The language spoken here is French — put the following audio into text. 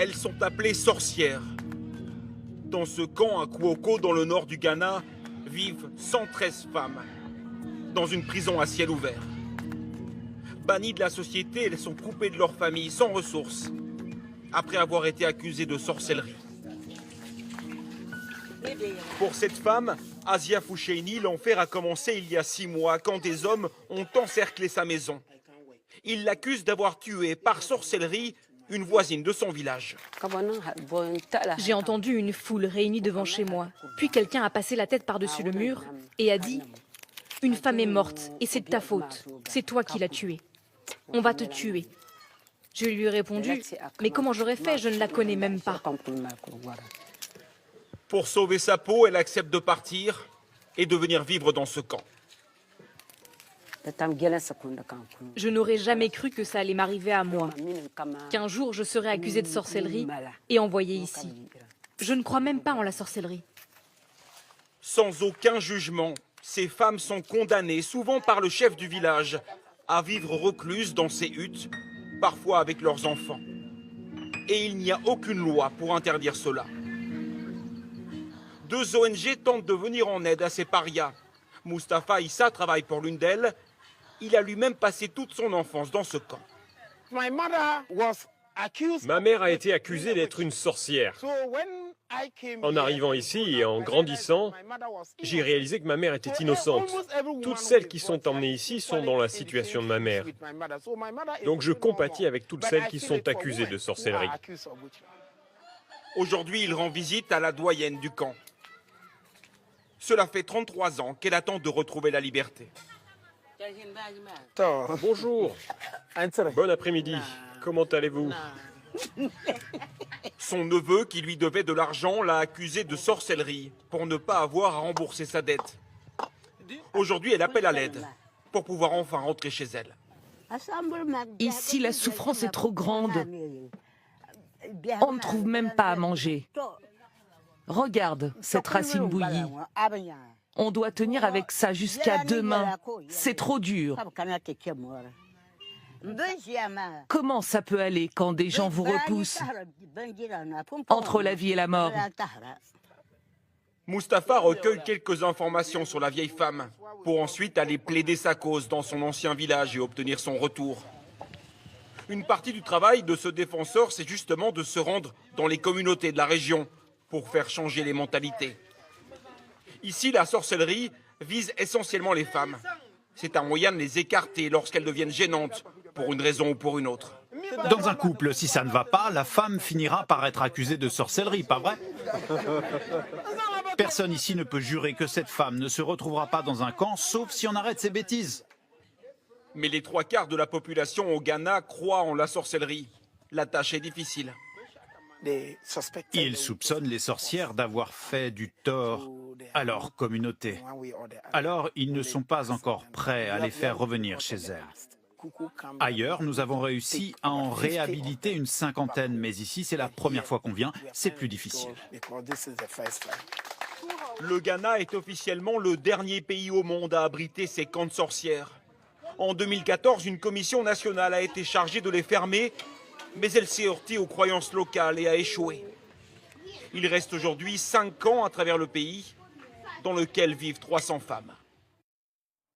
Elles sont appelées sorcières. Dans ce camp à Kuoko, dans le nord du Ghana, vivent 113 femmes, dans une prison à ciel ouvert. Bannies de la société, elles sont coupées de leur famille, sans ressources, après avoir été accusées de sorcellerie. Pour cette femme, Asia Foucheini, l'enfer a commencé il y a 6 mois, quand des hommes ont encerclé sa maison. Ils l'accusent d'avoir tué par sorcellerie une voisine de son village. J'ai entendu une foule réunie devant chez moi. Puis quelqu'un a passé la tête par-dessus le mur et a dit « Une femme est morte et c'est de ta faute. C'est toi qui l'as tuée. On va te tuer. » Je lui ai répondu « Mais comment j'aurais fait? Je ne la connais même pas. » Pour sauver sa peau, elle accepte de partir et de venir vivre dans ce camp. Je n'aurais jamais cru que ça allait m'arriver à moi, qu'un jour je serais accusée de sorcellerie et envoyée ici. Je ne crois même pas en la sorcellerie. Sans aucun jugement, ces femmes sont condamnées, souvent par le chef du village, à vivre recluses dans ces huttes, parfois avec leurs enfants. Et il n'y a aucune loi pour interdire cela. 2 ONG tentent de venir en aide à ces parias. Mustapha Issa travaille pour l'une d'elles. Il a lui-même passé toute son enfance dans ce camp. Ma mère a été accusée d'être une sorcière. En arrivant ici et en grandissant, j'ai réalisé que ma mère était innocente. Toutes celles qui sont emmenées ici sont dans la situation de ma mère. Donc je compatis avec toutes celles qui sont accusées de sorcellerie. Aujourd'hui, il rend visite à la doyenne du camp. Cela fait 33 ans qu'elle attend de retrouver la liberté. Bonjour, bon après-midi, comment allez-vous? Son neveu, qui lui devait de l'argent, l'a accusé de sorcellerie pour ne pas avoir à rembourser sa dette. Aujourd'hui, elle appelle à l'aide pour pouvoir enfin rentrer chez elle. Ici, la souffrance est trop grande. On ne trouve même pas à manger. Regarde cette racine bouillie. On doit tenir avec ça jusqu'à demain. C'est trop dur. Comment ça peut aller quand des gens vous repoussent entre la vie et la mort? Mustapha recueille quelques informations sur la vieille femme pour ensuite aller plaider sa cause dans son ancien village et obtenir son retour. Une partie du travail de ce défenseur, c'est justement de se rendre dans les communautés de la région pour faire changer les mentalités. Ici, la sorcellerie vise essentiellement les femmes. C'est un moyen de les écarter lorsqu'elles deviennent gênantes, pour une raison ou pour une autre. Dans un couple, si ça ne va pas, la femme finira par être accusée de sorcellerie, pas vrai? Personne ici ne peut jurer que cette femme ne se retrouvera pas dans un camp, sauf si on arrête ses bêtises. Mais les 3/4 de la population au Ghana croient en la sorcellerie. La tâche est difficile. Ils soupçonnent les sorcières d'avoir fait du tort à leur communauté. Alors, ils ne sont pas encore prêts à les faire revenir chez elles. Ailleurs, nous avons réussi à en réhabiliter une 50aine, mais ici, c'est la première fois qu'on vient, c'est plus difficile. Le Ghana est officiellement le dernier pays au monde à abriter ces camps de sorcières. En 2014, une commission nationale a été chargée de les fermer, mais elle s'est heurtée aux croyances locales et a échoué. Il reste aujourd'hui 5 camps à travers le pays, dans lesquels vivent 300 femmes.